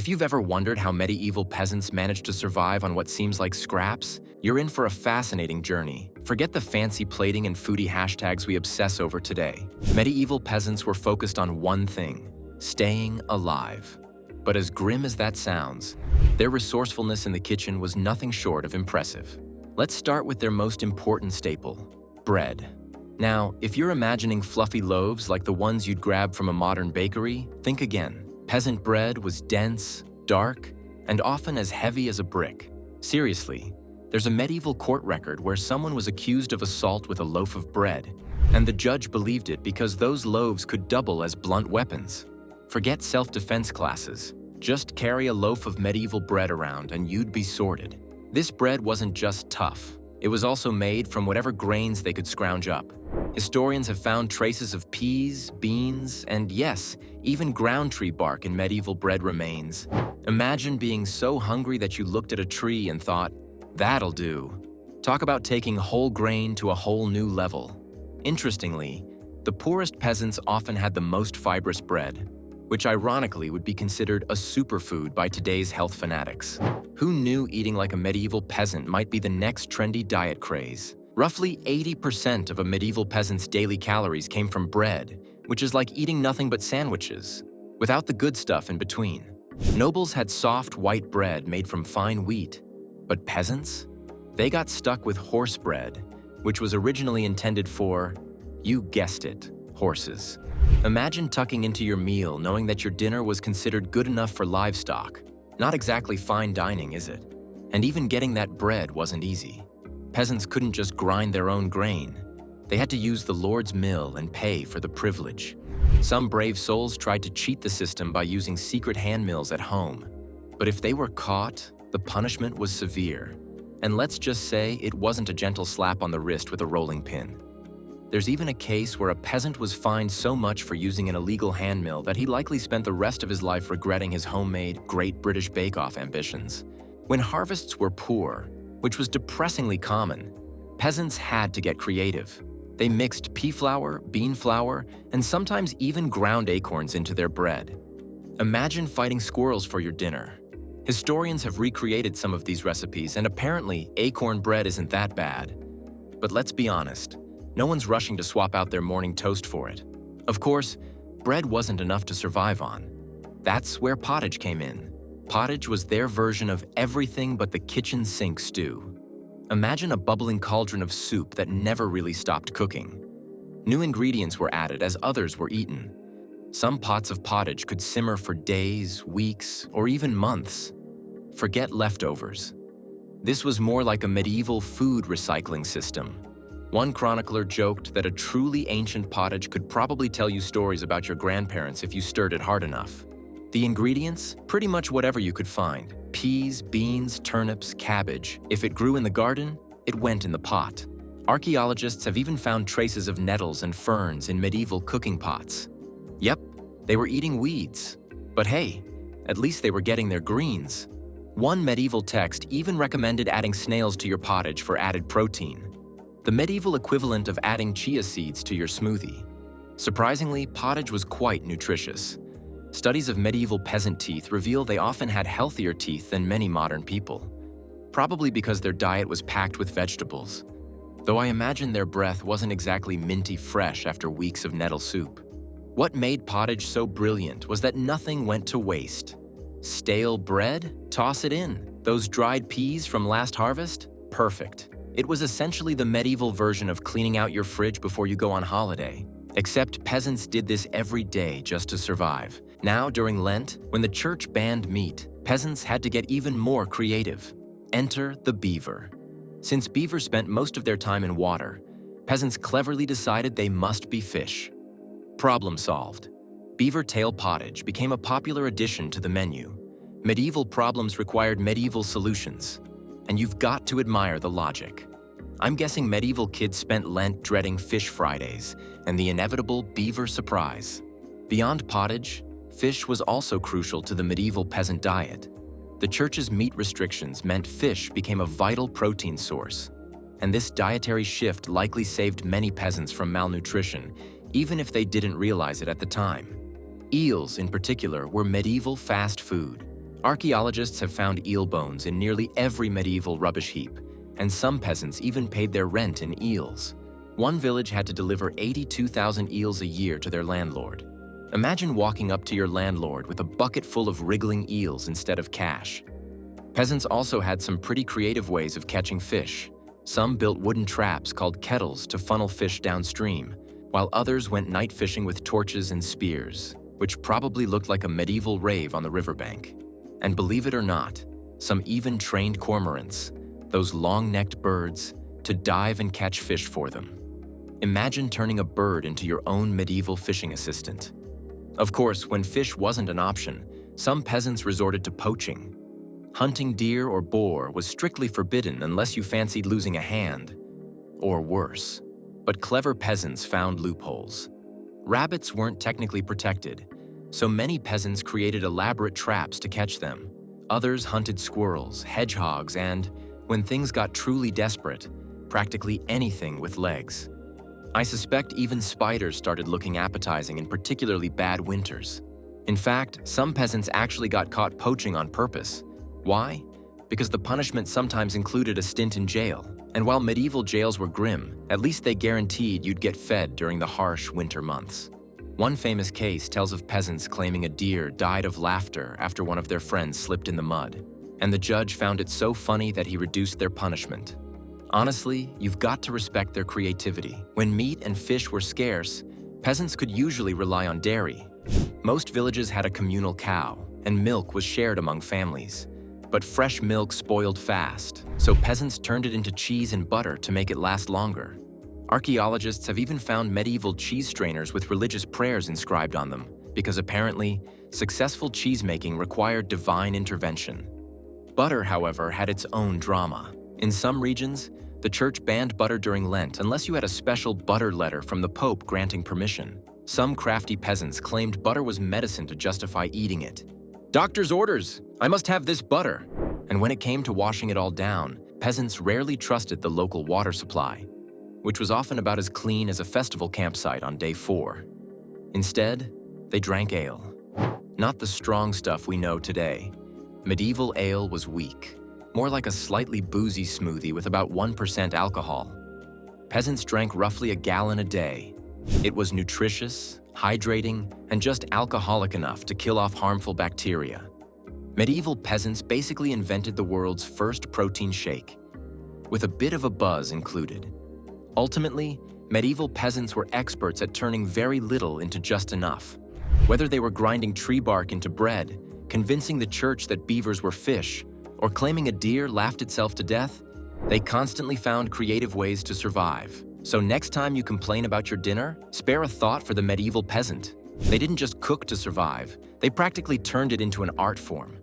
If you've ever wondered how medieval peasants managed to survive on what seems like scraps, you're in for a fascinating journey. Forget the fancy plating and foodie hashtags we obsess over today. Medieval peasants were focused on one thing: staying alive. But as grim as that sounds, their resourcefulness in the kitchen was nothing short of impressive. Let's start with their most important staple: bread. Now, if you're imagining fluffy loaves like the ones you'd grab from a modern bakery, think again. Peasant bread was dense, dark, and often as heavy as a brick. Seriously, there's a medieval court record where someone was accused of assault with a loaf of bread, and the judge believed it because those loaves could double as blunt weapons. Forget self-defense classes. Just carry a loaf of medieval bread around and you'd be sorted. This bread wasn't just tough. It was also made from whatever grains they could scrounge up. Historians have found traces of peas, beans, and yes, even ground tree bark in medieval bread remains. Imagine being so hungry that you looked at a tree and thought, "That'll do." Talk about taking whole grain to a whole new level. Interestingly, the poorest peasants often had the most fibrous bread, which ironically would be considered a superfood by today's health fanatics. Who knew eating like a medieval peasant might be the next trendy diet craze? Roughly 80% of a medieval peasant's daily calories came from bread, which is like eating nothing but sandwiches, without the good stuff in between. Nobles had soft white bread made from fine wheat, but peasants? They got stuck with horse bread, which was originally intended for, you guessed it, horses. Imagine tucking into your meal knowing that your dinner was considered good enough for livestock. Not exactly fine dining, is it? And even getting that bread wasn't easy. Peasants couldn't just grind their own grain. They had to use the Lord's mill and pay for the privilege. Some brave souls tried to cheat the system by using secret hand mills at home. But if they were caught, the punishment was severe. And let's just say it wasn't a gentle slap on the wrist with a rolling pin. There's even a case where a peasant was fined so much for using an illegal hand mill that he likely spent the rest of his life regretting his homemade Great British Bake Off ambitions. When harvests were poor, which was depressingly common, peasants had to get creative. They mixed pea flour, bean flour, and sometimes even ground acorns into their bread. Imagine fighting squirrels for your dinner. Historians have recreated some of these recipes, and apparently acorn bread isn't that bad. But let's be honest, no one's rushing to swap out their morning toast for it. Of course, bread wasn't enough to survive on. That's where pottage came in. Pottage was their version of everything but the kitchen sink stew. Imagine a bubbling cauldron of soup that never really stopped cooking. New ingredients were added as others were eaten. Some pots of pottage could simmer for days, weeks, or even months. Forget leftovers. This was more like a medieval food recycling system. One chronicler joked that a truly ancient pottage could probably tell you stories about your grandparents if you stirred it hard enough. The ingredients? Pretty much whatever you could find. Peas, beans, turnips, cabbage. If it grew in the garden, it went in the pot. Archaeologists have even found traces of nettles and ferns in medieval cooking pots. Yep, they were eating weeds. But hey, at least they were getting their greens. One medieval text even recommended adding snails to your pottage for added protein. The medieval equivalent of adding chia seeds to your smoothie. Surprisingly, pottage was quite nutritious. Studies of medieval peasant teeth reveal they often had healthier teeth than many modern people, probably because their diet was packed with vegetables. Though I imagine their breath wasn't exactly minty fresh after weeks of nettle soup. What made pottage so brilliant was that nothing went to waste. Stale bread? Toss it in. Those dried peas from last harvest? Perfect. It was essentially the medieval version of cleaning out your fridge before you go on holiday. Except peasants did this every day just to survive. Now, during Lent, when the church banned meat, peasants had to get even more creative. Enter the beaver. Since beavers spent most of their time in water, peasants cleverly decided they must be fish. Problem solved. Beaver tail pottage became a popular addition to the menu. Medieval problems required medieval solutions. And you've got to admire the logic. I'm guessing medieval kids spent Lent dreading Fish Fridays and the inevitable beaver surprise. Beyond pottage, fish was also crucial to the medieval peasant diet. The church's meat restrictions meant fish became a vital protein source, and this dietary shift likely saved many peasants from malnutrition, even if they didn't realize it at the time. Eels, in particular, were medieval fast food. Archaeologists have found eel bones in nearly every medieval rubbish heap, and some peasants even paid their rent in eels. One village had to deliver 82,000 eels a year to their landlord. Imagine walking up to your landlord with a bucket full of wriggling eels instead of cash. Peasants also had some pretty creative ways of catching fish. Some built wooden traps called kettles to funnel fish downstream, while others went night fishing with torches and spears, which probably looked like a medieval rave on the riverbank. And believe it or not, some even trained cormorants, those long-necked birds, to dive and catch fish for them. Imagine turning a bird into your own medieval fishing assistant. Of course, when fish wasn't an option, some peasants resorted to poaching. Hunting deer or boar was strictly forbidden unless you fancied losing a hand, or worse. But clever peasants found loopholes. Rabbits weren't technically protected, so many peasants created elaborate traps to catch them. Others hunted squirrels, hedgehogs, and, when things got truly desperate, practically anything with legs. I suspect even spiders started looking appetizing in particularly bad winters. In fact, some peasants actually got caught poaching on purpose. Why? Because the punishment sometimes included a stint in jail. And while medieval jails were grim, at least they guaranteed you'd get fed during the harsh winter months. One famous case tells of peasants claiming a deer died of laughter after one of their friends slipped in the mud, and the judge found it so funny that he reduced their punishment. Honestly, you've got to respect their creativity. When meat and fish were scarce, peasants could usually rely on dairy. Most villages had a communal cow, and milk was shared among families. But fresh milk spoiled fast, so peasants turned it into cheese and butter to make it last longer. Archaeologists have even found medieval cheese strainers with religious prayers inscribed on them, because apparently, successful cheesemaking required divine intervention. Butter, however, had its own drama. In some regions, the church banned butter during Lent unless you had a special butter letter from the Pope granting permission. Some crafty peasants claimed butter was medicine to justify eating it. "Doctor's orders! I must have this butter!" And when it came to washing it all down, peasants rarely trusted the local water supply, which was often about as clean as a festival campsite on day 4. Instead, they drank ale. Not the strong stuff we know today. Medieval ale was weak, more like a slightly boozy smoothie with about 1% alcohol. Peasants drank roughly a gallon a day. It was nutritious, hydrating, and just alcoholic enough to kill off harmful bacteria. Medieval peasants basically invented the world's first protein shake, with a bit of a buzz included. Ultimately, medieval peasants were experts at turning very little into just enough. Whether they were grinding tree bark into bread, convincing the church that beavers were fish, or claiming a deer laughed itself to death, they constantly found creative ways to survive. So next time you complain about your dinner, spare a thought for the medieval peasant. They didn't just cook to survive, they practically turned it into an art form.